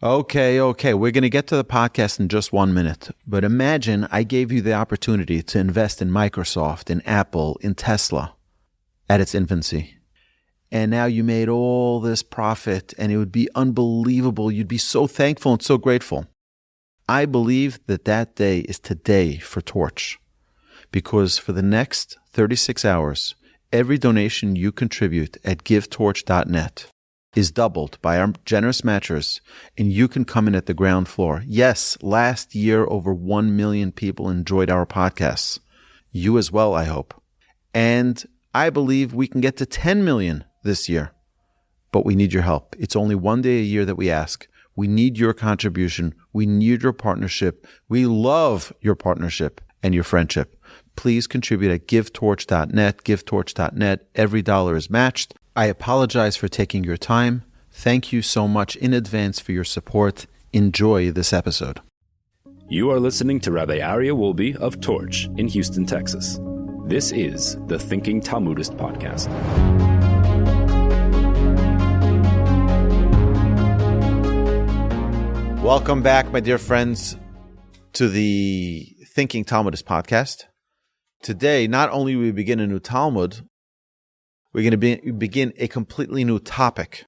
Okay. We're going to get to the podcast in just 1 minute. But imagine I gave you the opportunity to invest in Microsoft, in Apple, in Tesla at its infancy. And now you made all this profit, and it would be unbelievable. You'd be so thankful and so grateful. I believe that day is today for Torch. Because for the next 36 hours, every donation you contribute at givetorch.net is doubled by our generous matchers, and you can come in at the ground floor. Yes, last year over 1 million people enjoyed our podcasts. You as well, I hope. And I believe we can get to 10 million this year. But we need your help. It's only 1 day a year that we ask. We need your contribution. We need your partnership. We love your partnership and your friendship. Please contribute at givetorch.net, givetorch.net. Every dollar is matched. I apologize for taking your time. Thank you so much in advance for your support. Enjoy this episode. You are listening to Rabbi Aryeh Wolbe of Torch in Houston, Texas. This is the Thinking Talmudist Podcast. Welcome back, my dear friends, to the Thinking Talmudist Podcast. Today, not only will we begin a new Talmud, we're going to begin a completely new topic.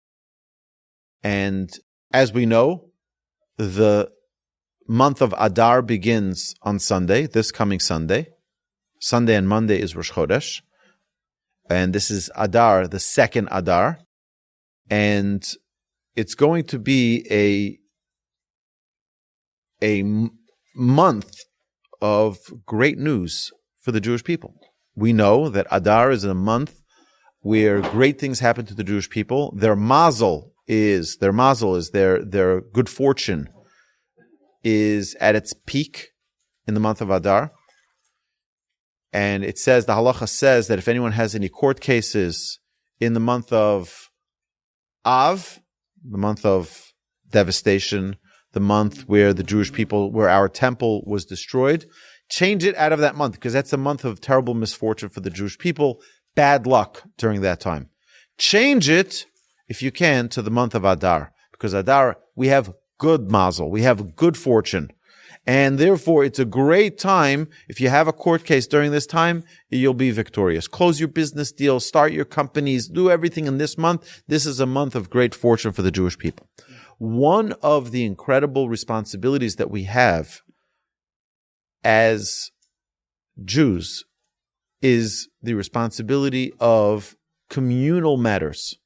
And as we know, the month of Adar begins on Sunday, this coming Sunday. Sunday and Monday is Rosh Chodesh. And this is Adar, the second Adar. And it's going to be a month of great news for the Jewish people. We know that Adar is a month where great things happen to the Jewish people. Their mazel is their good fortune is at its peak in the month of Adar. And it says, the halacha says that if anyone has any court cases in the month of Av, the month of devastation, the month where the Jewish people, where our temple was destroyed, change it out of that month, because that's a month of terrible misfortune for the Jewish people. Bad luck during that time. Change it, if you can, to the month of Adar, because Adar, we have good mazel, we have good fortune. And therefore, it's a great time. If you have a court case during this time, you'll be victorious. Close your business deals, start your companies, do everything in this month. This is a month of great fortune for the Jewish people. One of the incredible responsibilities that we have as Jews is the responsibility of communal matters.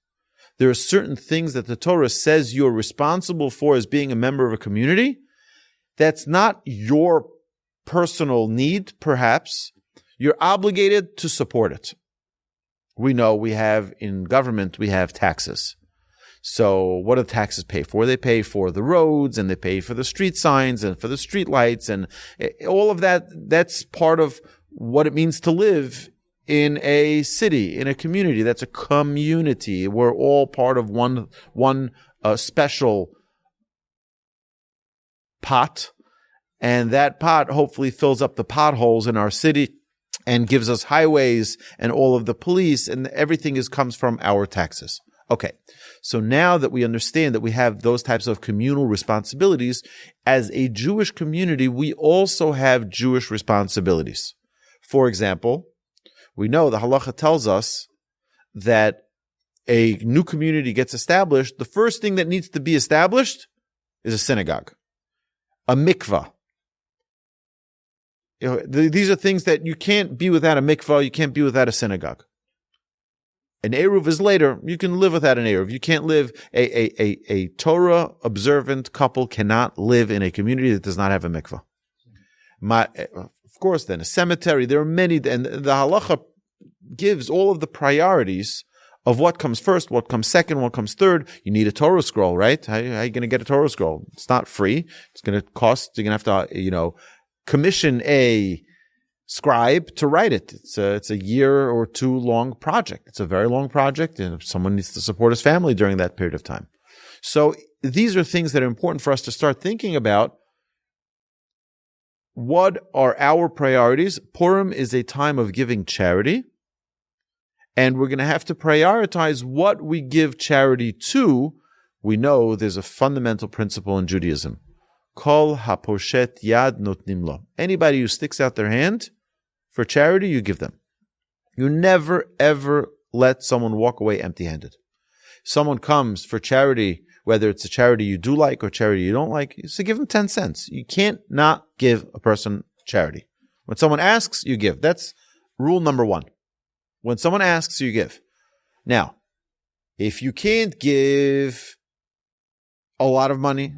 There are certain things that the Torah says you're responsible for as being a member of a community. That's not your personal need, perhaps. You're obligated to support it. We know we have in government, we have taxes. So what do taxes pay for? They pay for the roads, and they pay for the street signs and for the street lights, and all of that. That's part of what it means to live in a city, in a community. That's a community. We're all part of one special pot, and that pot hopefully fills up the potholes in our city and gives us highways and all of the police, and everything comes from our taxes. Okay, so now that we understand that we have those types of communal responsibilities, as a Jewish community, we also have Jewish responsibilities. For example, we know the halacha tells us that a new community gets established. The first thing that needs to be established is a synagogue, a mikvah. These are things that you can't be without a mikvah, you can't be without a synagogue. An Eruv is later. You can live without an Eruv. You can't live, a Torah observant couple cannot live in a community that does not have a mikvah. Of course, then a cemetery. There are many, and the halacha gives all of the priorities of what comes first, what comes second, what comes third. You need a Torah scroll, right? How are you going to get a Torah scroll? It's not free. It's going to cost. You're going to have to, commission a scribe to write it. It's a year or two long project. It's a very long project, and someone needs to support his family during that period of time. So these are things that are important for us to start thinking about. What are our priorities? Purim is a time of giving charity, and we're going to have to prioritize what we give charity to we know there's a fundamental principle in Judaism. Kol haposhet yad notnim lo. Anybody who sticks out their hand for charity, you give them. You never, ever let someone walk away empty-handed. Someone comes for charity, whether it's a charity you do like or charity you don't like, so give them 10 cents. You can't not give a person charity. When someone asks, you give. That's rule number one. When someone asks, you give. Now, if you can't give a lot of money,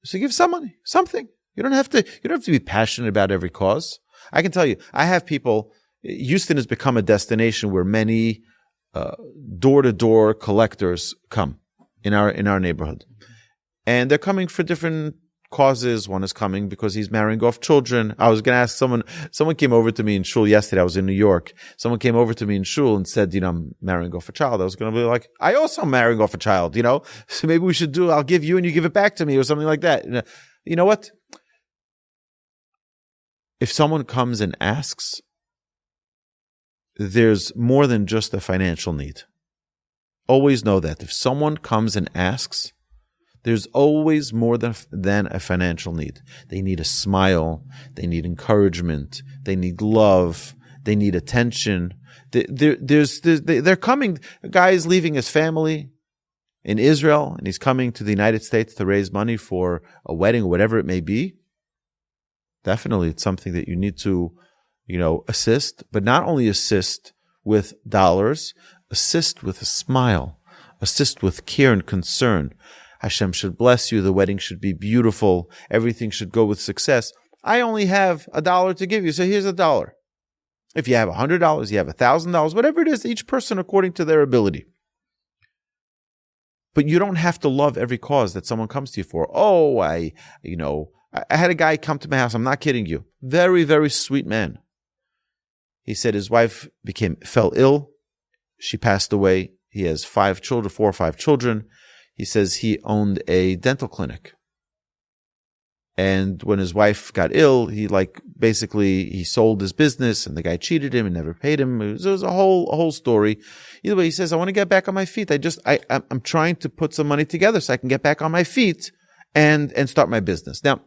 so give some money, something. You don't have to be passionate about every cause. I can tell you, I have people, Houston has become a destination where many door-to-door collectors come in our neighborhood. And they're coming for different causes. One is coming because he's marrying off children. I was going to ask someone came over to me in shul yesterday. I was in New York. Someone came over to me in shul and said, I'm marrying off a child. I was going to be like, I also am marrying off a child, so maybe we should I'll give you and you give it back to me or something like that. You know what? If someone comes and asks, there's more than just a financial need. Always know that. If someone comes and asks, there's always more than a financial need. They need a smile. They need encouragement. They need love. They need attention. They're coming. A guy is leaving his family in Israel, and he's coming to the United States to raise money for a wedding, whatever it may be. Definitely, it's something that you need to assist, but not only assist with dollars, assist with a smile, assist with care and concern. Hashem should bless you. The wedding should be beautiful. Everything should go with success. I only have $1 to give you, so here's $1. If you have $100, you have $1,000, whatever it is, each person according to their ability. But you don't have to love every cause that someone comes to you for. Oh, I had a guy come to my house. I'm not kidding you. Very, very sweet man. He said his wife fell ill. She passed away. He has 5 children, 4 or 5 children. He says he owned a dental clinic. And when his wife got ill, he sold his business and the guy cheated him and never paid him. It was a whole story. Either way, he says, I want to get back on my feet. I'm trying to put some money together so I can get back on my feet and start my business. Now,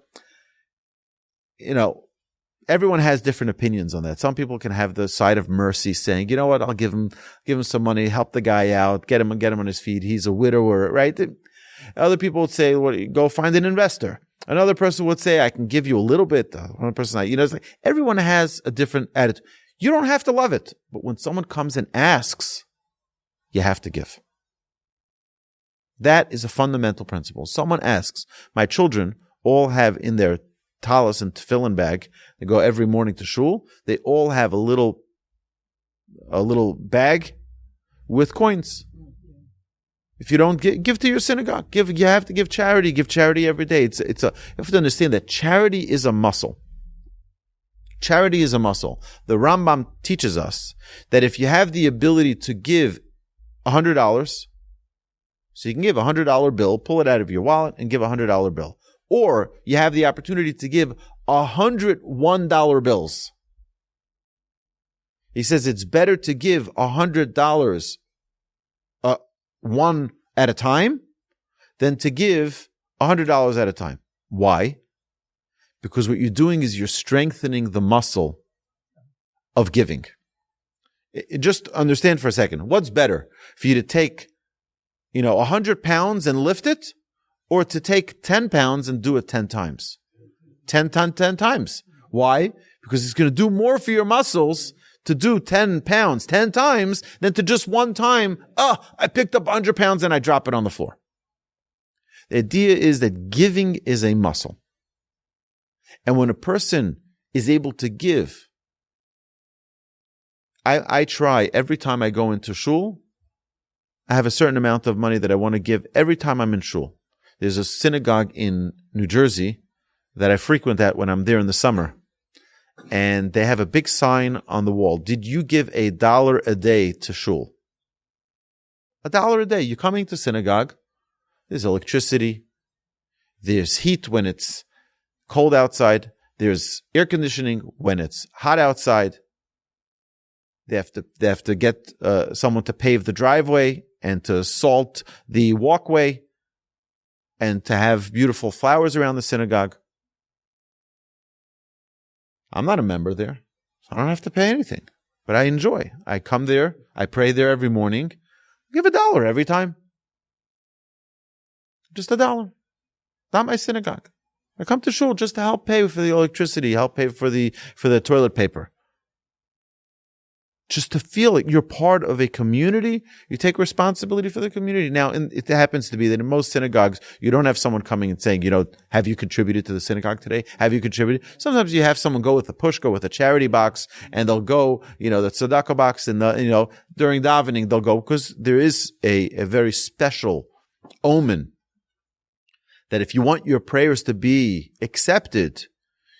everyone has different opinions on that. Some people can have the side of mercy, saying, you know what, I'll give him some money, help the guy out, get him on his feet. He's a widower, right? Other people would say, go find an investor. Another person would say, I can give you a little bit. One person, it's like everyone has a different attitude. You don't have to love it, but when someone comes and asks, you have to give. That is a fundamental principle. Someone asks, my children all have in their talis and tefillin bag. They go every morning to shul. They all have a little bag with coins. If you don't give to your synagogue, you have to give charity. Give charity every day. You have to understand that charity is a muscle. Charity is a muscle. The Rambam teaches us that if you have the ability to give $100, so you can give a $100 bill, pull it out of your wallet and give a $100 bill. Or you have the opportunity to give $101 bills. He says it's better to give $100 one at a time than to give $100 at a time. Why? Because what you're doing is you're strengthening the muscle of giving. Just understand for a second. What's better? For you to take, 100 pounds and lift it, or to take 10 pounds and do it 10 times? 10 times. Why? Because it's going to do more for your muscles to do 10 pounds 10 times than to just one time, I picked up 100 pounds and I drop it on the floor. The idea is that giving is a muscle. And when a person is able to give, I try every time I go into shul, I have a certain amount of money that I want to give every time I'm in shul. There's a synagogue in New Jersey that I frequent at when I'm there in the summer. And they have a big sign on the wall. Did you give $1 a day to shul? $1 a day. You're coming to synagogue. There's electricity. There's heat when it's cold outside. There's air conditioning when it's hot outside. They have to get someone to pave the driveway and to salt the walkway. and to have beautiful flowers around the synagogue. I'm not a member there, so I don't have to pay anything, but I enjoy. I come there, I pray there every morning, give $1 every time. Just $1. Not my synagogue. I come to shul just to help pay for the electricity, help pay for the toilet paper. Just to feel like you're part of a community, you take responsibility for the community. Now, it happens to be that in most synagogues, you don't have someone coming and saying, have you contributed to the synagogue today? Have you contributed? Sometimes you have someone go with a charity box, and they'll go, the tzedakah box, and during davening, they'll go, because there is a very special omen that if you want your prayers to be accepted,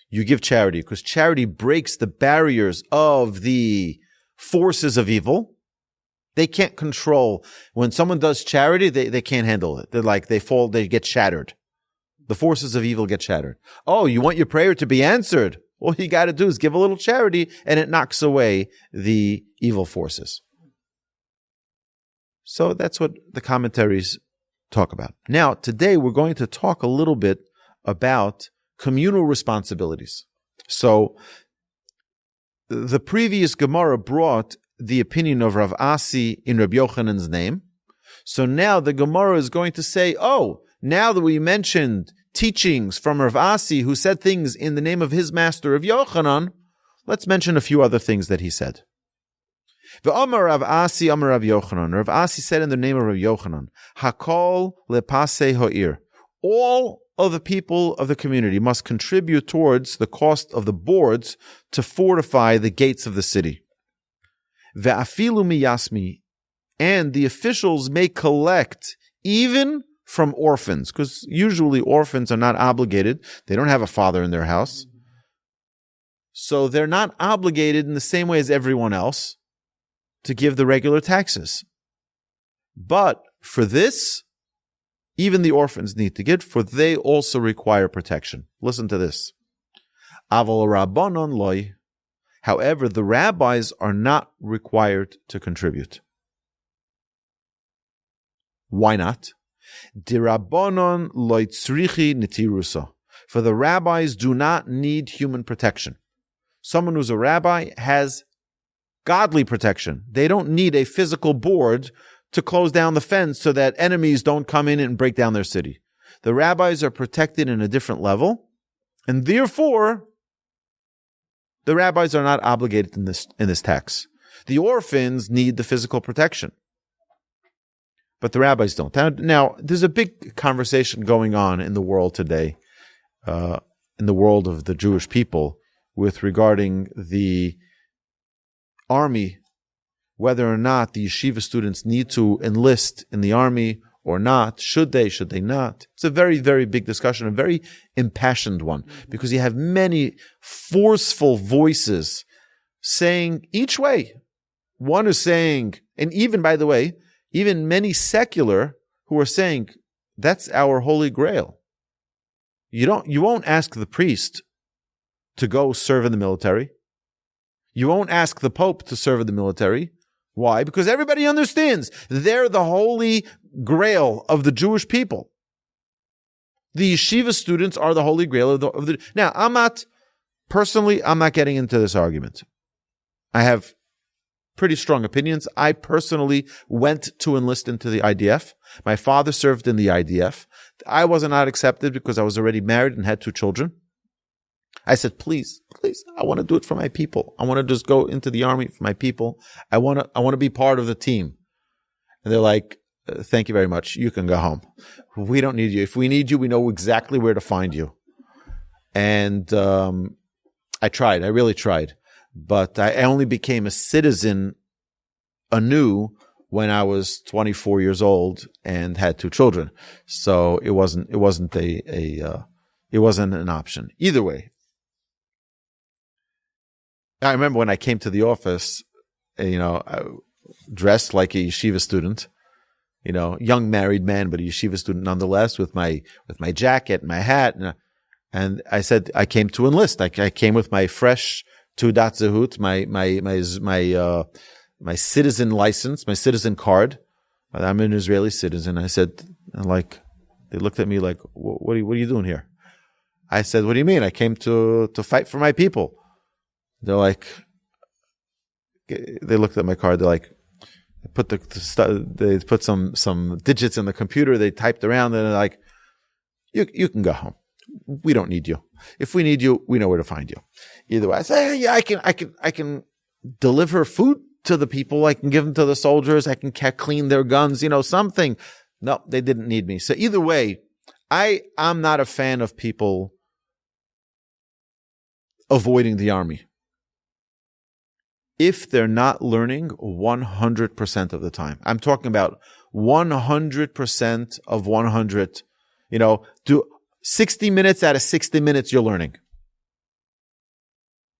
you give charity, because charity breaks the barriers of the forces of evil. They can't control. When someone does charity, they can't handle it. They're like, they get shattered. The forces of evil get shattered. Oh, you want your prayer to be answered? All you got to do is give a little charity, and it knocks away the evil forces. So that's what the commentaries talk about. Now, today we're going to talk a little bit about communal responsibilities. So, the previous Gemara brought the opinion of Rav Asi in Rabbi Yochanan's name. So now the Gemara is going to say, now that we mentioned teachings from Rav Asi, who said things in the name of his master Rav Yochanan, let's mention a few other things that he said. V'amar Rav Asi, Amar Rav Yochanan. Rav Asi said in the name of Rav Yochanan, Hakol lepase ha'ir. All of the people of the community must contribute towards the cost of the boards to fortify the gates of the city. Ve'afilu miyasmi, and the officials may collect even from orphans, because usually orphans are not obligated. They don't have a father in their house. So they're not obligated in the same way as everyone else to give the regular taxes. But for this, even the orphans need to give, for they also require protection. Listen to this. Aval rabbanon loy. However, the rabbis are not required to contribute. Why not? Dirabbanon loy tzrichi nitirusa. For the rabbis do not need human protection. Someone who's a rabbi has godly protection. They don't need a physical board to close down the fence so that enemies don't come in and break down their city. The rabbis are protected in a different level, and therefore, the rabbis are not obligated in this tax. The orphans need the physical protection, but the rabbis don't. Now, there's a big conversation going on in the world today, in the world of the Jewish people, with regarding the army, whether or not the yeshiva students need to enlist in the army or not. Should they not? It's a very, very big discussion, a very impassioned one, because you have many forceful voices saying each way. One is saying, and even, by the way, even many secular who are saying, that's our holy grail. You won't ask the priest to go serve in the military. You won't ask the Pope to serve in the military. Why? Because everybody understands they're the holy grail of the Jewish people. The yeshiva students are the holy grail of the. Now, I'm not getting into this argument. I have pretty strong opinions. I personally went to enlist into the IDF. My father served in the IDF. I was not accepted because I was already married and had 2 children. I said, please, I want to do it for my people. I want to just go into the army for my people. I want to be part of the team. And they're like, thank you very much. You can go home. We don't need you. If we need you, we know exactly where to find you. And I tried. I really tried. But I only became a citizen anew when I was 24 years old and had 2 children. So it wasn't an option. Either way. I remember when I came to the office, I dressed like a yeshiva student, young married man, but a yeshiva student nonetheless, with my jacket and my hat. And I said, I came to enlist. I came with my fresh Tudat Zehut, my citizen license, my citizen card. I'm an Israeli citizen. I said, They looked at me like, what are you doing here? I said, what do you mean? I came to fight for my people. They're like, they looked at my card. They're like, they put some digits in the computer. They typed around and they're like, you can go home. We don't need you. If we need you, we know where to find you. Either way, I say, yeah, I can deliver food to the people. I can give them to the soldiers. I can clean their guns, something. No, they didn't need me. So either way, I'm not a fan of people avoiding the army if they're not learning 100% of the time. I'm talking about 100% of 100. Do 60 minutes out of 60 minutes you're learning.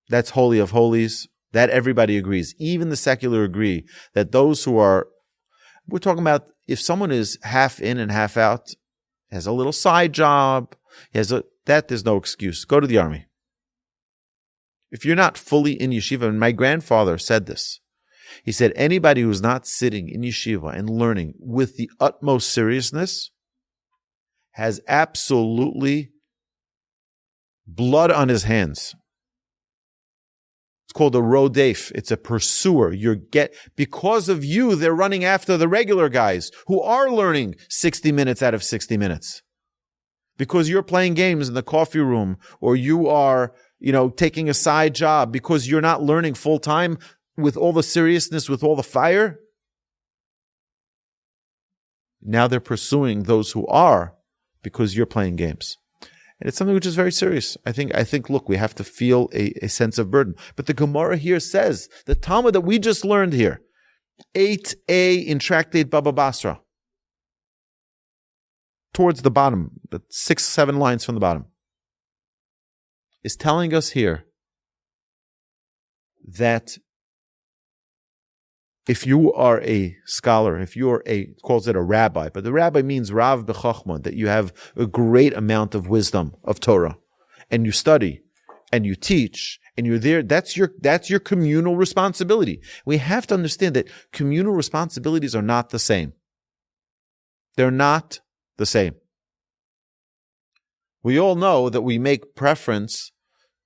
That's holy of holies. That everybody agrees. Even the secular agree that those who are, we're talking about if someone is half in and half out, has a little side job, there's no excuse. Go to the army. If you're not fully in yeshiva, and my grandfather said this, he said, anybody who's not sitting in yeshiva and learning with the utmost seriousness has absolutely blood on his hands. It's called a rodef. It's a pursuer. Because of you, they're running after the regular guys who are learning 60 minutes out of 60 minutes. Because you're playing games in the coffee room, or you are, taking a side job because you're not learning full time with all the seriousness, with all the fire. Now they're pursuing those who are because you're playing games. And it's something which is very serious. I think, look, we have to feel a sense of burden. But the Gemara here says, the Talmud that we just learned here, 8a in Tractate Baba Basra, towards the bottom, the 6-7 lines from the bottom, is telling us here that if you are a scholar, if you're calls it a rabbi, but the rabbi means Rav b'chachma, that you have a great amount of wisdom of Torah, and you study, and you teach, and you're there, that's your communal responsibility. We have to understand that communal responsibilities are not the same. They're not the same. We all know that we make preference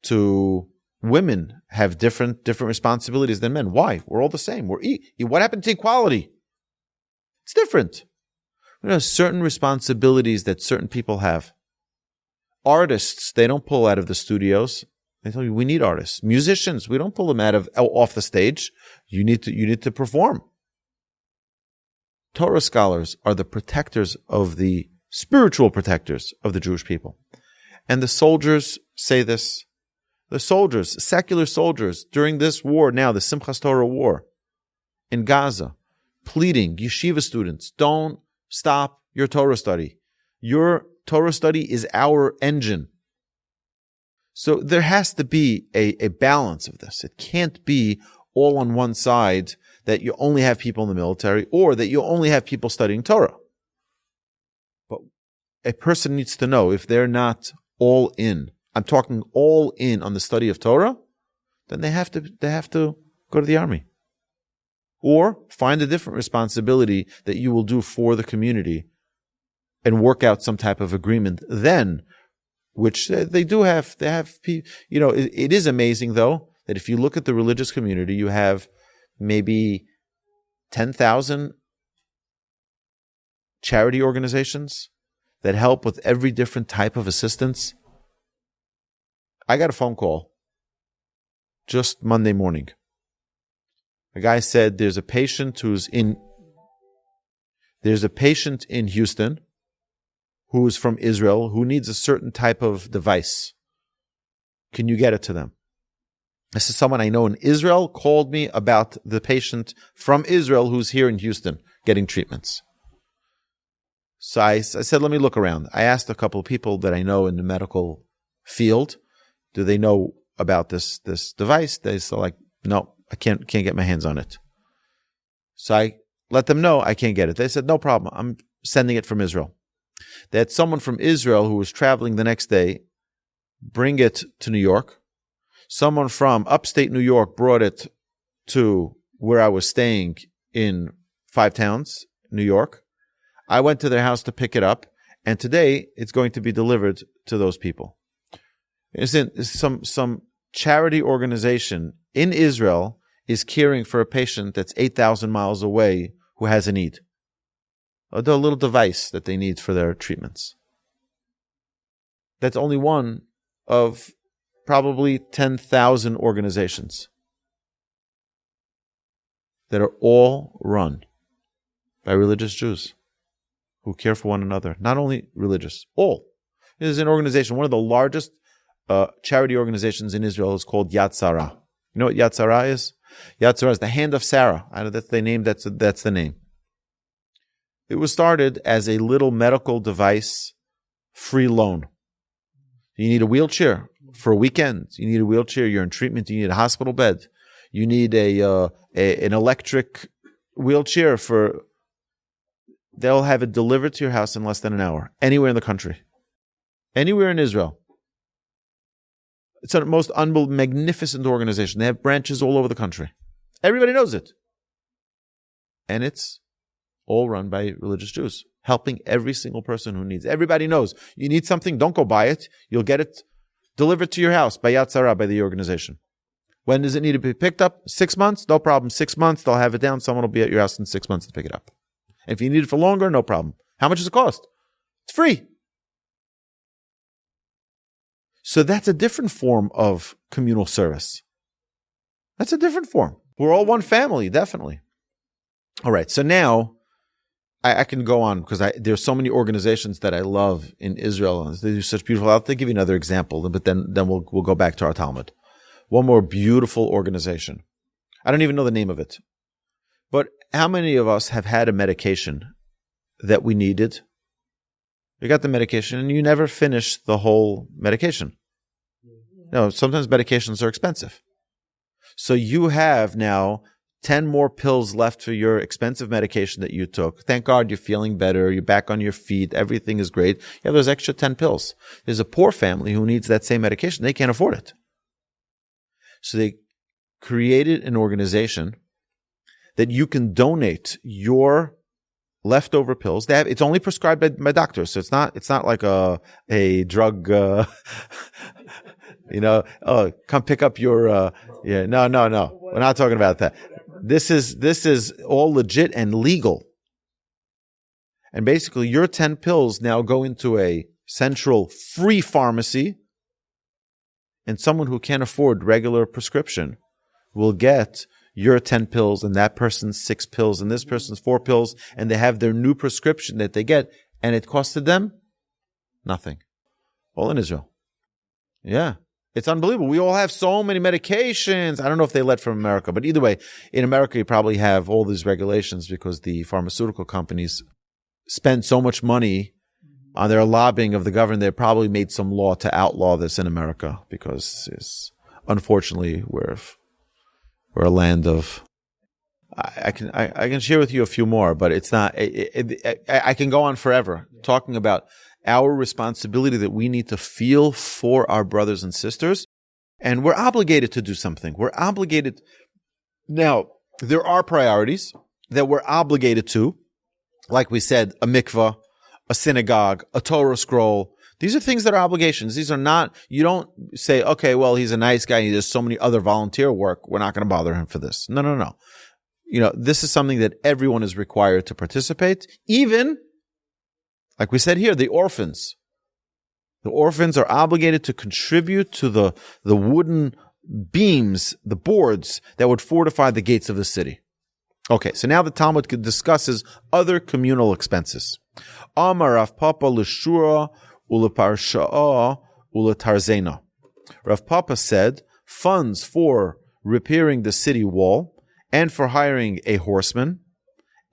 to women have different responsibilities than men. Why? We're all the same. What happened to equality? It's different. Certain responsibilities that certain people have. Artists, they don't pull out of the studios. They tell you, we need artists. Musicians, we don't pull them off the stage. You need to perform. Torah scholars are the protectors of the spiritual protectors of the Jewish people. And the soldiers say this. The soldiers, secular soldiers, during this war now, the Simchas Torah war in Gaza, pleading, yeshiva students, don't stop your Torah study. Your Torah study is our engine. So there has to be a balance of this. It can't be all on one side, that you only have people in the military or that you only have people studying Torah. But a person needs to know if they're not all in, I'm talking all in on the study of Torah, then they have to go to the army. Or find a different responsibility that you will do for the community and work out some type of agreement then, which they do have. They have, it is amazing though, that if you look at the religious community, you have maybe 10,000 charity organizations that help with every different type of assistance. I got a phone call just Monday morning. A guy said there's a patient in Houston who is from Israel who needs a certain type of device. Can you get it to them? This is someone I know in Israel called me about the patient from Israel who's here in Houston getting treatments. So I said, let me look around. I asked a couple of people that I know in the medical field, do they know about this device? They said, like, no, I can't get my hands on it. So I let them know I can't get it. They said, no problem. I'm sending it from Israel. They had someone from Israel who was traveling the next day bring it to New York. Someone from upstate New York brought it to where I was staying in Five Towns, New York. I went to their house to pick it up, And today, it's going to be delivered to those people. Some charity organization in Israel is caring for a patient that's 8,000 miles away who has a need. A little device that they need for their treatments. That's only one of probably 10,000 organizations that are all run by religious Jews who care for one another. Not only religious, all. There's an organization, one of the largest charity organizations in Israel is called Yad Sarah. You know what Yad Sarah is? Yad Sarah is the hand of Sarah. That's the name. That's the name. It was started as a little medical device free loan. You need a wheelchair for a weekend. You need a wheelchair. You're in treatment. You need a hospital bed. You need an electric wheelchair for. They'll have it delivered to your house in less than an hour, anywhere in the country, anywhere in Israel. It's the most magnificent organization. They have branches all over the country. Everybody knows it. And it's all run by religious Jews, helping every single person who needs. Everybody knows. You need something, don't go buy it. You'll get it delivered to your house by Yad Sarah, by the organization. When does it need to be picked up? 6 months? No problem. 6 months, they'll have it down. Someone will be at your house in 6 months to pick it up. And if you need it for longer, no problem. How much does it cost? It's free. So that's a different form of communal service. That's a different form. We're all one family, definitely. All right, so now I can go on because there's so many organizations that I love in Israel. They do such beautiful. I'll give you another example, but then we'll go back to our Talmud. One more beautiful organization. I don't even know the name of it. But how many of us have had a medication that we needed? You got the medication and you never finished the whole medication. No, sometimes medications are expensive. So you have now 10 more pills left for your expensive medication that you took. Thank God you're feeling better. You're back on your feet. Everything is great. You have those extra 10 pills. There's a poor family who needs that same medication. They can't afford it. So they created an organization that you can donate your leftover pills. It's only prescribed by doctors. So it's not like a drug, come pick up your, no. We're not talking about that. This is all legit and legal. And basically your 10 pills now go into a central free pharmacy, and someone who can't afford regular prescription will get your 10 pills and that person's 6 pills and this person's 4 pills, and they have their new prescription that they get, and it costed them nothing. All in Israel. Yeah. It's unbelievable. We all have so many medications. I don't know if they let from America, but either way, in America, you probably have all these regulations because the pharmaceutical companies spend so much money on their lobbying of the government. They probably made some law to outlaw this in America because unfortunately we're a land of. I can share with you a few more, but it's not. I can go on forever talking about our responsibility that we need to feel for our brothers and sisters, and we're obligated to do something. We're obligated. Now, there are priorities that we're obligated to, like we said, a mikvah, a synagogue, a Torah scroll. These are things that are obligations. These are not, you don't say, okay, well, he's a nice guy. He does so many other volunteer work. We're not going to bother him for this. No. This is something that everyone is required to participate. Even, like we said here, the orphans. The orphans are obligated to contribute to the wooden beams, the boards that would fortify the gates of the city. Okay, so now the Talmud discusses other communal expenses. Amar Rav Papa l'shura u'leparsha'a u'letarzena. Rav Papa said, funds for repairing the city wall and for hiring a horseman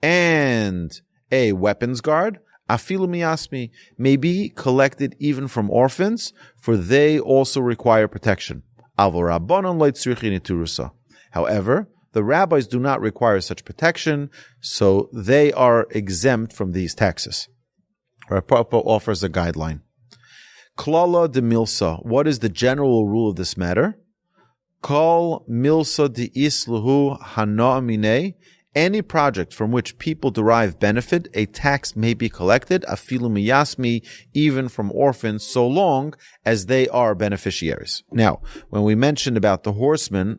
and a weapons guard, afilu miasmi, may be collected even from orphans, for they also require protection. However, the rabbis do not require such protection, so they are exempt from these taxes. Rav Papa offers a guideline. Klala de milsa. What is the general rule of this matter? Kol milsa de isluhu hana mine any project from which people derive benefit, a tax may be collected, afilu miyasmi, even from orphans, so long as they are beneficiaries. Now, when we mentioned about the horsemen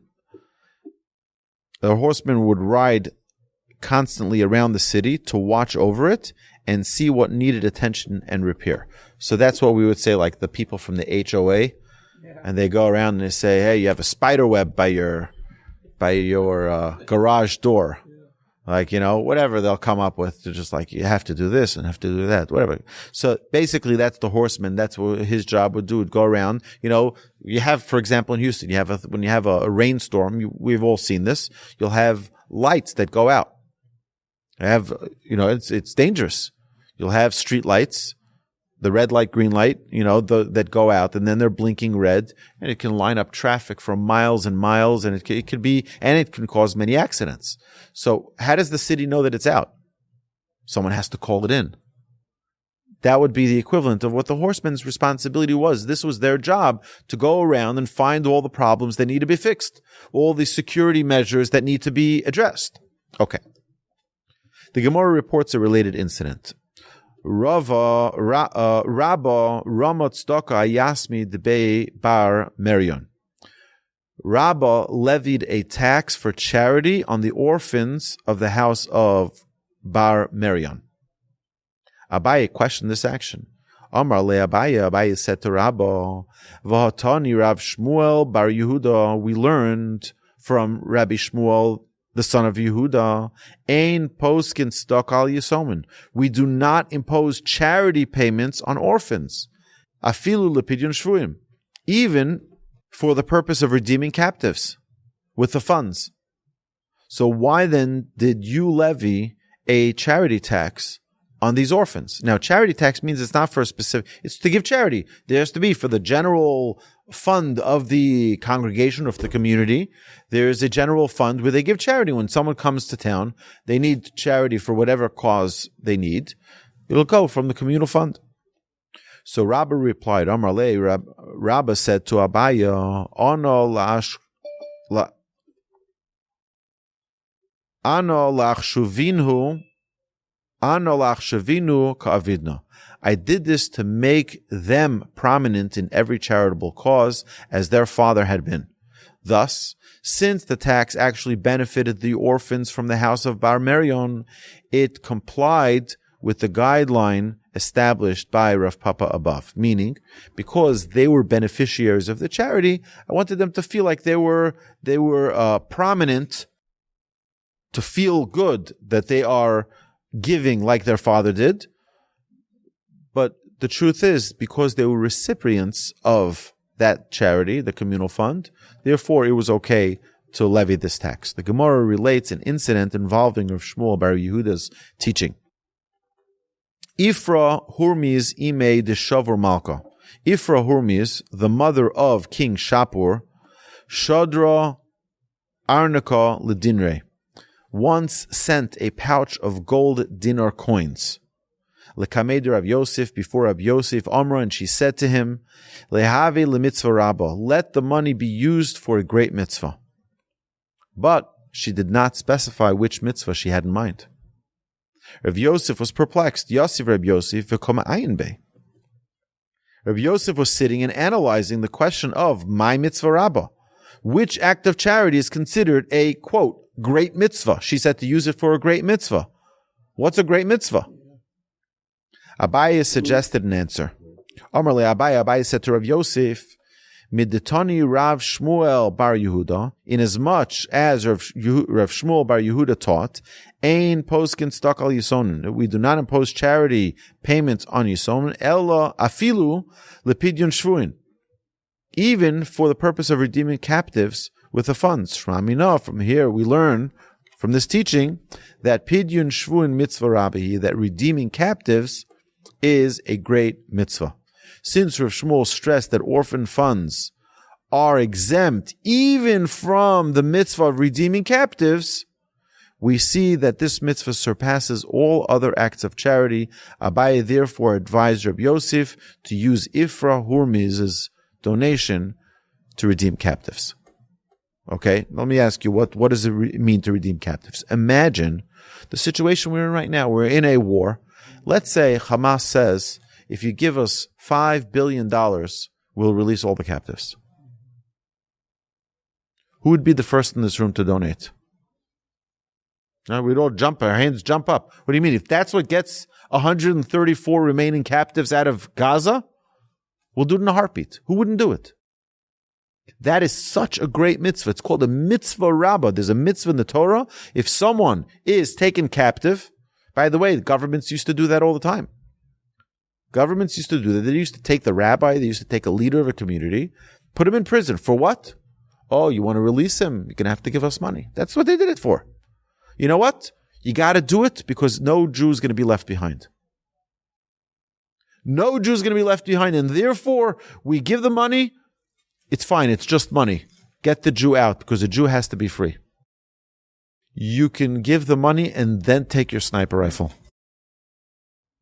would ride constantly around the city to watch over it and see what needed attention and repair. So that's what we would say, like the people from the HOA, and they go around and they say, hey, you have a spider web by your garage door. Like, whatever they'll come up with. They're just like, you have to do this and have to do that, whatever. So basically that's the horseman. That's what his job would do. Would go around. You have, for example, in Houston, when you have a rainstorm, we've all seen this. You'll have lights that go out. It's dangerous. You'll have street lights, the red light, green light, that go out, and then they're blinking red, and it can line up traffic for miles and miles, and it can cause many accidents. So how does the city know that it's out? Someone has to call it in. That would be the equivalent of what the horseman's responsibility was. This was their job, to go around and find all the problems that need to be fixed, all the security measures that need to be addressed. Okay. The Gemara reports a related incident. Rabba Ramot Stoka Yasmi Debei Bar Merion. Rabba levied a tax for charity on the orphans of the house of Bar Merion. Abaye questioned this action. Amar le Abaye said to Rabba, V'hatani Rav Shmuel Bar Yehuda, we learned from Rabbi Shmuel, the son of Yehuda, Ein poskin stok al yisomin. We do not impose charity payments on orphans. Afilu lepidyon shvuim. Even for the purpose of redeeming captives with the funds. So why then did you levy a charity tax on these orphans? Now, charity tax means it's not for a specific, it's to give charity. There has to be for the general fund of the congregation, of the community. There's a general fund where they give charity. When someone comes to town, they need charity for whatever cause they need. It'll go from the communal fund. So Rabba replied, Amar le, Rabba said to Abaya, Ano lachshavinu ka'avidna. I did this to make them prominent in every charitable cause as their father had been. Thus, since the tax actually benefited the orphans from the house of Bar Merion, it complied with the guideline established by Rav Papa above. Meaning, because they were beneficiaries of the charity, I wanted them to feel like they were prominent, to feel good that they are giving like their father did. But the truth is, because they were recipients of that charity, the communal fund, therefore it was okay to levy this tax. The Gemara relates an incident involving Rav Shmuel Bar Yehuda's teaching. Ifra Hurmiz Ime de Shavur Malka. Ifra Hurmiz, the mother of King Shapur, Shadra Arnika Ledinre, once sent a pouch of gold dinar coins. Lekamed Rav Yosef, before Rav Yosef Amra, and she said to him, Lehave lemitzvah rabba, let the money be used for a great mitzvah. But she did not specify which mitzvah she had in mind. Rav Yosef was perplexed. Yosef Rav Yosef v'koma ayin bey. Rav Yosef was sitting and analyzing the question of my mitzvah rabba. Which act of charity is considered a, quote, great mitzvah? She said to use it for a great mitzvah. What's a great mitzvah? Abaye suggested an answer. Amar le Abaye said to Rav Yosef, Midetani Rav Shmuel Bar Yehuda, inasmuch as Rav Shmuel Bar Yehuda taught, Ein poskin stok al yisonin, we do not impose charity payments on yisonin, ella afilu lepidyon shvuin, even for the purpose of redeeming captives with the funds. From here we learn from this teaching that pidyon shvuin mitzvah rabbi, that redeeming captives is a great mitzvah. Since Rav Shmuel stressed that orphan funds are exempt even from the mitzvah of redeeming captives, we see that this mitzvah surpasses all other acts of charity. Abaye therefore advised Rabbi Yosef to use Ifra Hurmiz's donation to redeem captives. Okay, let me ask you, what does it mean to redeem captives? Imagine the situation we're in right now. We're in a war. Let's say Hamas says, if you give us $5 billion, we'll release all the captives. Who would be the first in this room to donate? We'd all jump, our hands jump up. What do you mean? If that's what gets 134 remaining captives out of Gaza, we'll do it in a heartbeat. Who wouldn't do it? That is such a great mitzvah. It's called a mitzvah rabbah. There's a mitzvah in the Torah. If someone is taken captive, by the way, governments used to do that all the time. Governments used to do that. They used to take the rabbi, they used to take a leader of a community, put him in prison. For what? Oh, you want to release him? You're going to have to give us money. That's what they did it for. You know what? You got to do it because no Jew is going to be left behind. No Jew is going to be left behind, and therefore we give the money. It's fine. It's just money. Get the Jew out because the Jew has to be free. You can give the money and then take your sniper rifle.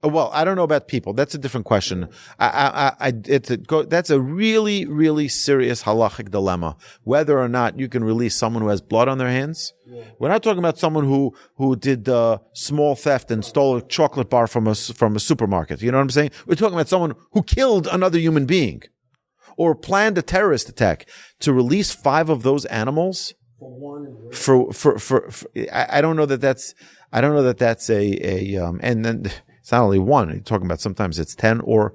Well, I don't know about people. That's a different question. That's a really, really serious halachic dilemma. Whether or not you can release someone who has blood on their hands. Yeah. We're not talking about someone who did small theft and stole a chocolate bar from a supermarket. You know what I'm saying? We're talking about someone who killed another human being or planned a terrorist attack. To release 5 of those animals I don't know that that's and then. It's not only one. You're talking about sometimes it's 10, or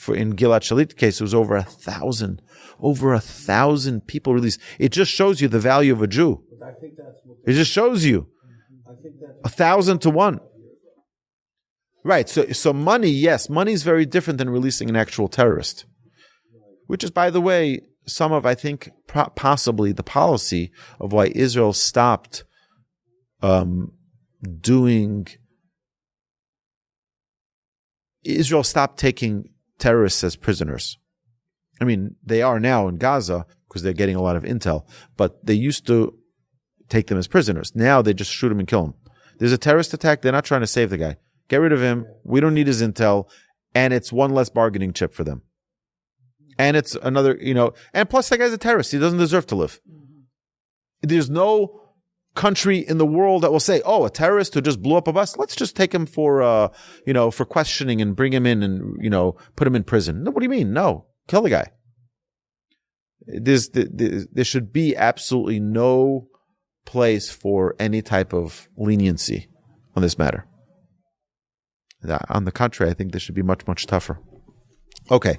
in Gilad Shalit case, it was over 1,000. Over 1,000 people released. It just shows you the value of a Jew. But I think that's what it just shows you. I think that's 1,000 to 1. Right. So money, yes, money is very different than releasing an actual terrorist. Which is, by the way, some of, I think, possibly the policy of why Israel stopped Israel stopped taking terrorists as prisoners. I mean, they are now in Gaza because they're getting a lot of intel, but they used to take them as prisoners. Now they just shoot them and kill them. There's a terrorist attack. They're not trying to save the guy. Get rid of him. We don't need his intel. And it's one less bargaining chip for them. And it's another, and plus that guy's a terrorist. He doesn't deserve to live. There's no country in the world that will say, oh, a terrorist who just blew up a bus, let's just take him for questioning and bring him in and, put him in prison. No, what do you mean? No, kill the guy. There should be absolutely no place for any type of leniency on this matter. On the contrary, I think this should be much, much tougher. Okay.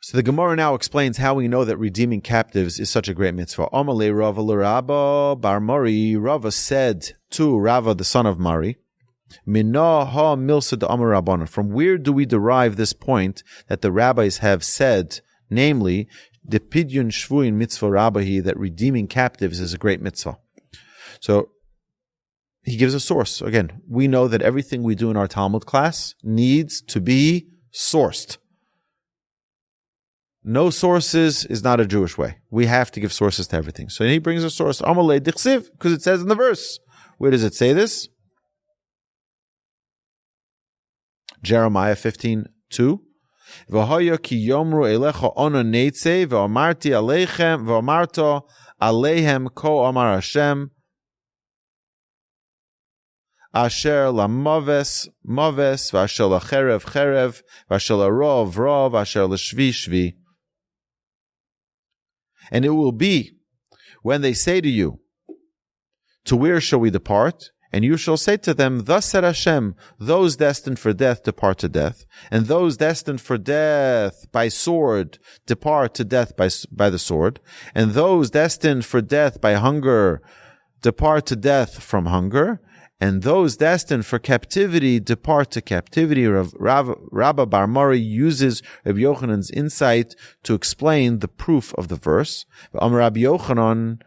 So the Gemara now explains how we know that redeeming captives is such a great mitzvah. Amalei Rava l'Rabba bar Mari. Rava said to Rava, the son of Mari, Minah ha milsa d'amar Rabbana. From where do we derive this point that the rabbis have said, namely, the pidyun shvuin mitzvah rabbahi, that redeeming captives is a great mitzvah? So he gives a source. Again, we know that everything we do in our Talmud class needs to be sourced. No sources is not a Jewish way. We have to give sources to everything. So he brings a source, Amalei Dichsiv, because it says in the verse. Where does it say this? Jeremiah 15:2. V'hoya ki yomru elecha ona neitze v'amarti aleichem v'amarto aleihem ko amar Hashem asher lamaves maves v'asher lacherev cherev v'asher larov rov v'asher lashvi shvi. And it will be when they say to you, to where shall we depart? And you shall say to them, thus said Hashem, those destined for death depart to death, and those destined for death by sword depart to death by the sword, and those destined for death by hunger depart to death from hunger, and those destined for captivity depart to captivity. Rabba Bar Mari uses Rabbi Yochanan's insight to explain the proof of the verse. Rabbi Yochanan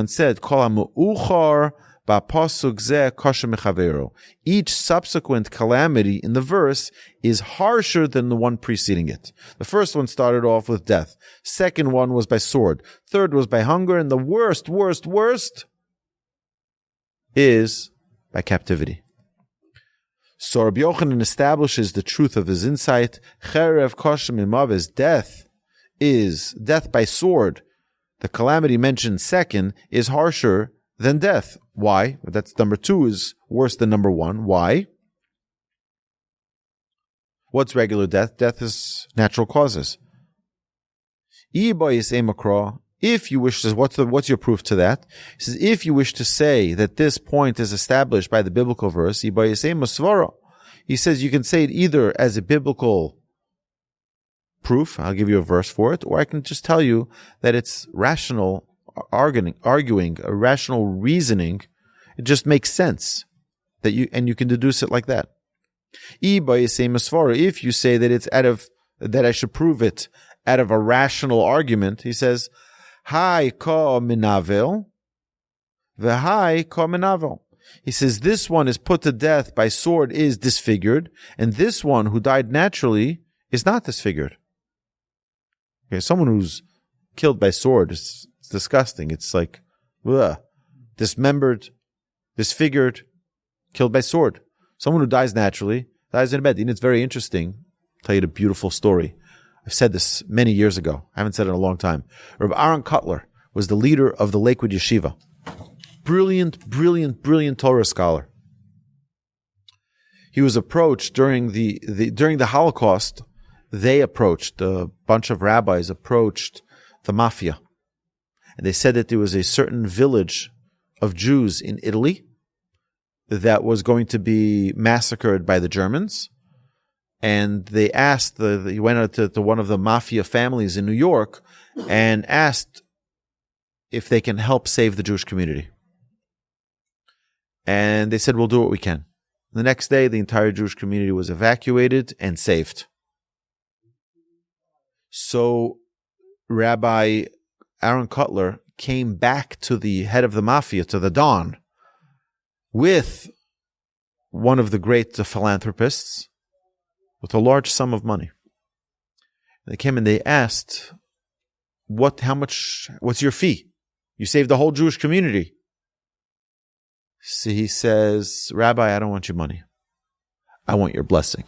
said, Kol ha'mu'uchar ba'pasuk zeh kasher mechavero. Each subsequent calamity in the verse is harsher than the one preceding it. The first one started off with death. Second one was by sword. Third was by hunger. And the worst is by captivity. So Rabbi Yochanan establishes the truth of his insight. Cherev kosher mimav is death is death by sword, the calamity mentioned second, is harsher than death. Why? That's number 2 is worse than number 1. Why? What's regular death? Death is natural causes. If you wish to, what's your proof to that? He says, if you wish to say that this point is established by the biblical verse, he says you can say it either as a biblical proof, I'll give you a verse for it, or I can just tell you that it's rational arguing, a rational reasoning. It just makes sense that you can deduce it like that. If you say that it's that I should prove it out of a rational argument, he says, Hai ko minavel, v'hai ko minavel. He says this one is put to death by sword is disfigured, and this one who died naturally is not disfigured. Okay, someone who's killed by sword is disgusting. It's like dismembered, disfigured, killed by sword. Someone who dies naturally dies in a bed. And it's very interesting. I'll tell you a beautiful story. I've said this many years ago. I haven't said it in a long time. Rabbi Aaron Kotler was the leader of the Lakewood Yeshiva. Brilliant Torah scholar. He was approached during the Holocaust. A bunch of rabbis approached the mafia. And they said that there was a certain village of Jews in Italy that was going to be massacred by the Germans. And they asked, he went out to one of the mafia families in New York and asked if they can help save the Jewish community. And they said, we'll do what we can. The next day, the entire Jewish community was evacuated and saved. So Rabbi Aaron Kotler came back to the head of the mafia, to the Don, with one of the great philanthropists, with a large sum of money. They came and they asked, what's your fee? You saved the whole Jewish community. So he says, Rabbi, I don't want your money. I want your blessing.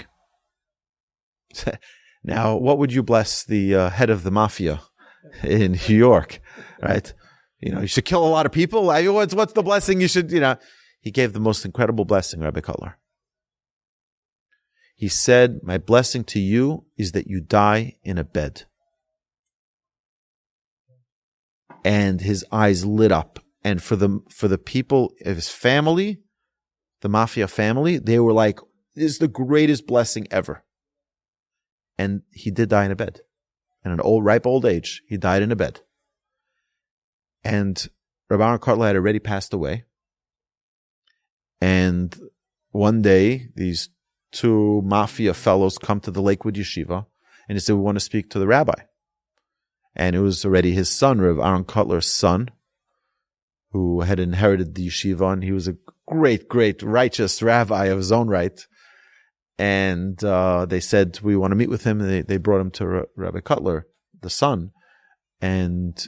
Now, what would you bless the head of the mafia in New York, right? You should kill a lot of people. What's the blessing you should, He gave the most incredible blessing, Rabbi Kotler. He said, my blessing to you is that you die in a bed. And his eyes lit up. And for the people of his family, the mafia family, they were like, this is the greatest blessing ever. And he did die in a bed. In an ripe old age, he died in a bed. And Rabbi Aaron Kotler had already passed away. And one day, these 2 mafia fellows come to the Lakewood Yeshiva, and they said, we want to speak to the rabbi. And it was already his son, Rabbi Aaron Kotler's son, who had inherited the yeshiva, and he was a great, righteous rabbi of his own right. And they said, we want to meet with him. And they brought him to Rabbi Kotler, the son. And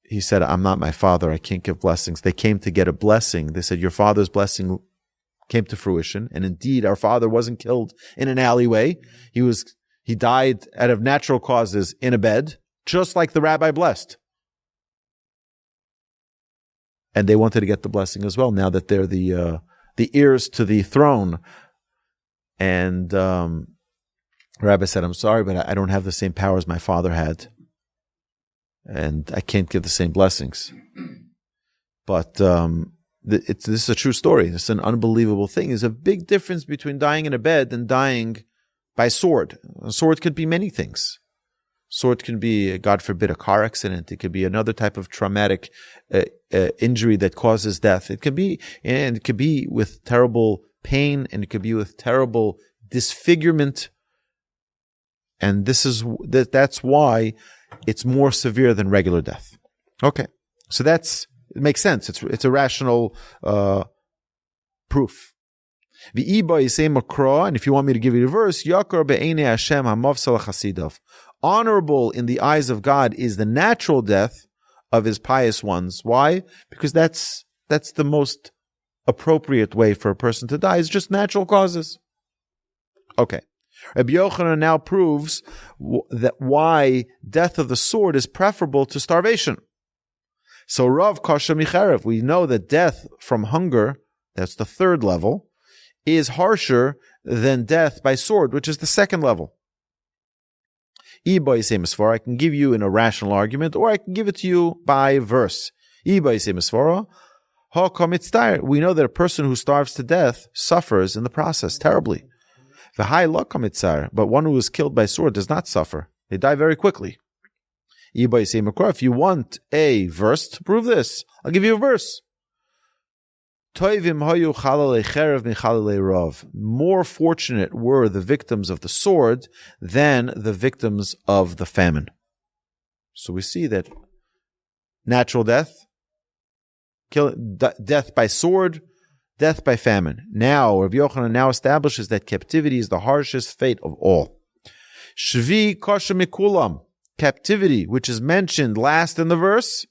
he said, I'm not my father. I can't give blessings. They came to get a blessing. They said, your father's blessing came to fruition. And indeed, our father wasn't killed in an alleyway. He died out of natural causes in a bed, just like the rabbi blessed. And they wanted to get the blessing as well, now that they're the heirs to the throne. And Rabbi said, I'm sorry, but I don't have the same powers my father had. And I can't give the same blessings. But this is a true story. It's an unbelievable thing. There's a big difference between dying in a bed and dying by sword. A sword could be many things. Sword can be, God forbid, a car accident. It could be another type of traumatic injury that causes death. It could be with terrible pain, and it could be with terrible disfigurement. And that's why it's more severe than regular death. Okay, so it makes sense. It's a rational proof. And if you want me to give you the verse, honorable in the eyes of God is the natural death of his pious ones. Why? Because that's the most appropriate way for a person to die, is just natural causes. Okay. Rabbi Yochanan now proves that why death of the sword is preferable to starvation. So Rav Kasha Micharev, we know that death from hunger, that's the third level, is harsher than death by sword, which is the second level. I can give you in a rational argument, or I can give it to you by verse. We know that a person who starves to death suffers in the process terribly. But one who is killed by sword does not suffer. They die very quickly. If you want a verse to prove this, I'll give you a verse. More fortunate were the victims of the sword than the victims of the famine. So we see that natural death, death by sword, death by famine. Now, Rabbi Yochanan now establishes that captivity is the harshest fate of all. Shvi kosher mikulam, captivity, which is mentioned last in the verse,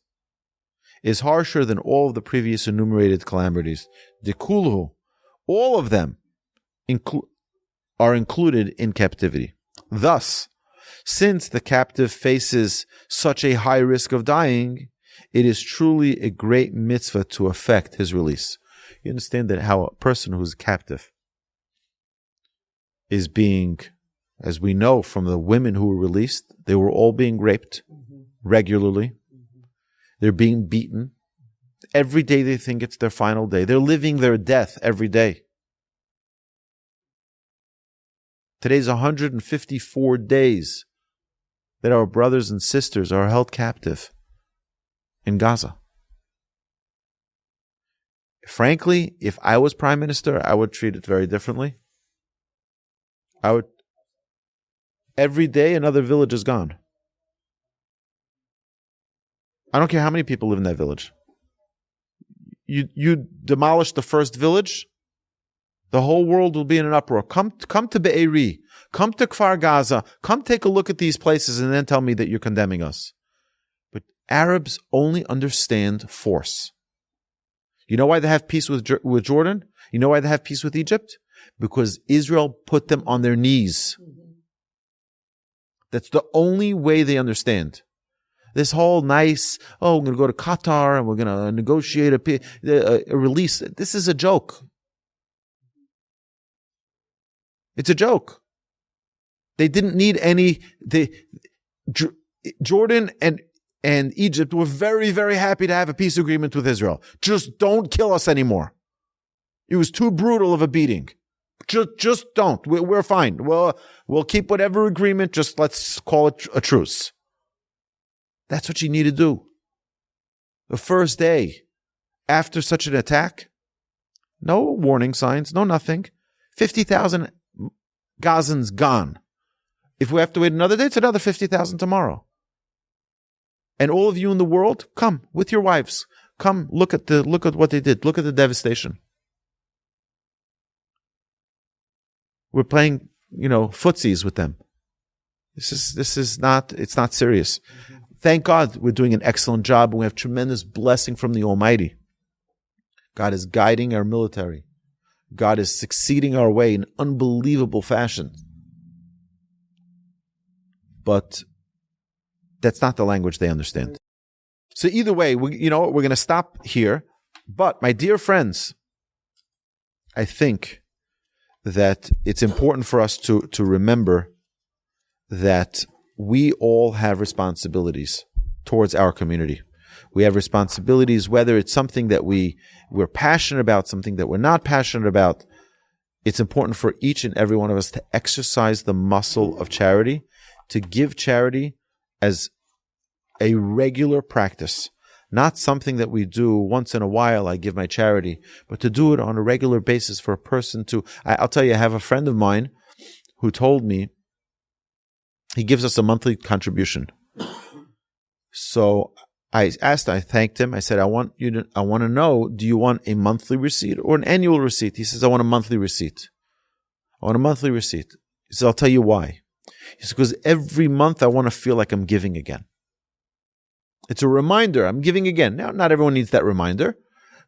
is harsher than all of the previous enumerated calamities. Dekulhu, all of them are included in captivity. Thus, since the captive faces such a high risk of dying, it is truly a great mitzvah to effect his release. You understand that how a person who's captive is being, as we know from the women who were released, they were all being raped regularly. They're being beaten. Every day they think it's their final day. They're living their death every day. Today's 154 days that our brothers and sisters are held captive in Gaza. Frankly, if I was prime minister, I would treat it very differently. Every day another village is gone. I don't care how many people live in that village. You demolish the first village, the whole world will be in an uproar. Come to Be'eri, come to Kfar Gaza, come take a look at these places and then tell me that you're condemning us. But Arabs only understand force. You know why they have peace with Jordan? You know why they have peace with Egypt? Because Israel put them on their knees. That's the only way they understand. This whole nice, we're going to go to Qatar and we're going to negotiate a release. This is a joke. It's a joke. They didn't need any. Jordan and Egypt were very, very happy to have a peace agreement with Israel. Just don't kill us anymore. It was too brutal of a beating. Just don't. We're fine. We'll keep whatever agreement. Just let's call it a truce. That's what you need to do. The first day after such an attack, no warning signs, no nothing. 50,000 Gazans gone. If we have to wait another day, it's another 50,000 tomorrow. And all of you in the world, come with your wives. Come look at what they did. Look at the devastation. We're playing, footsies with them. It's not serious. Thank God we're doing an excellent job. We have tremendous blessing from the Almighty. God is guiding our military. God is succeeding our way in unbelievable fashion. But that's not the language they understand. So either way, we're going to stop here. But my dear friends, I think that it's important for us to remember that we all have responsibilities towards our community. We have responsibilities, whether it's something that we're passionate about, something that we're not passionate about. It's important for each and every one of us to exercise the muscle of charity, to give charity as a regular practice, not something that we do once in a while. I give my charity, but to do it on a regular basis for a person to. I'll tell you, I have a friend of mine who told me, he gives us a monthly contribution. So I thanked him. I said, I want to know, do you want a monthly receipt or an annual receipt? He says, I want a monthly receipt. I want a monthly receipt. He says, I'll tell you why. He says, because every month I want to feel like I'm giving again. It's a reminder. I'm giving again. Now, not everyone needs that reminder.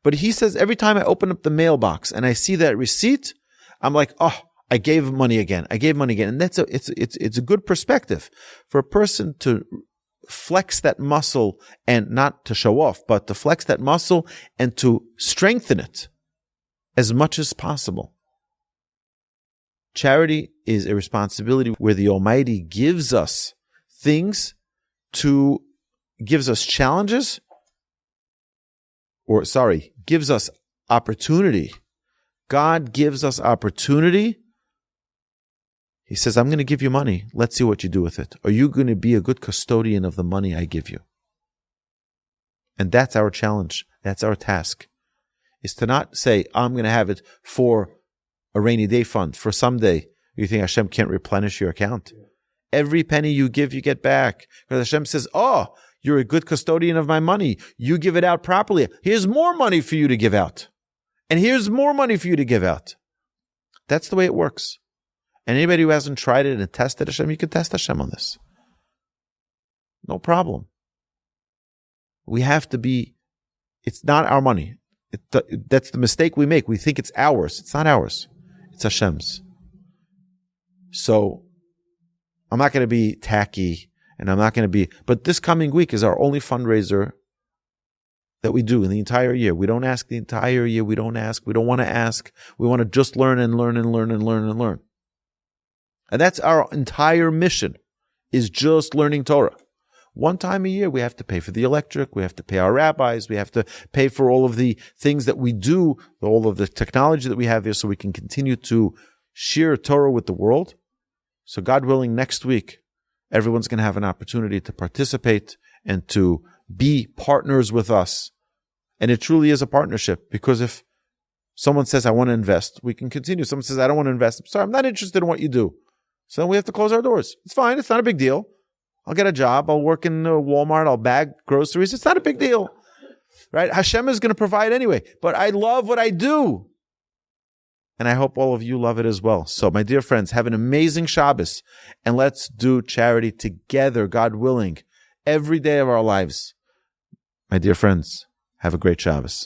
But he says, every time I open up the mailbox and I see that receipt, I'm like, I gave money again. And it's a good perspective for a person to flex that muscle, and not to show off, but to flex that muscle and to strengthen it as much as possible. Charity is a responsibility where the Almighty gives us things gives us challenges, gives us opportunity. God gives us opportunity. He says, I'm going to give you money. Let's see what you do with it. Are you going to be a good custodian of the money I give you? And that's our challenge. That's our task. Is to not say, I'm going to have it for a rainy day fund, for someday. You think Hashem can't replenish your account? Every penny you give, you get back. Because Hashem says, you're a good custodian of my money. You give it out properly. Here's more money for you to give out. And here's more money for you to give out. That's the way it works. And anybody who hasn't tried it and tested Hashem, you can test Hashem on this. No problem. We have to be, it's not our money. That's the mistake we make. We think it's ours. It's not ours. It's Hashem's. So I'm not going to be tacky, and I'm not going to be, but this coming week is our only fundraiser that we do in the entire year. We don't ask the entire year. We don't ask. We don't want to ask. We want to just learn and learn and learn and learn and learn. And that's our entire mission, is just learning Torah. One time a year, we have to pay for the electric, we have to pay our rabbis, we have to pay for all of the things that we do, all of the technology that we have here, so we can continue to share Torah with the world. So God willing, next week, everyone's going to have an opportunity to participate and to be partners with us. And it truly is a partnership, because if someone says, I want to invest, we can continue. Someone says, I don't want to invest. I'm sorry, I'm not interested in what you do. So then we have to close our doors. It's fine. It's not a big deal. I'll get a job. I'll work in Walmart. I'll bag groceries. It's not a big deal, right? Hashem is going to provide anyway. But I love what I do. And I hope all of you love it as well. So my dear friends, have an amazing Shabbos. And let's do charity together, God willing, every day of our lives. My dear friends, have a great Shabbos.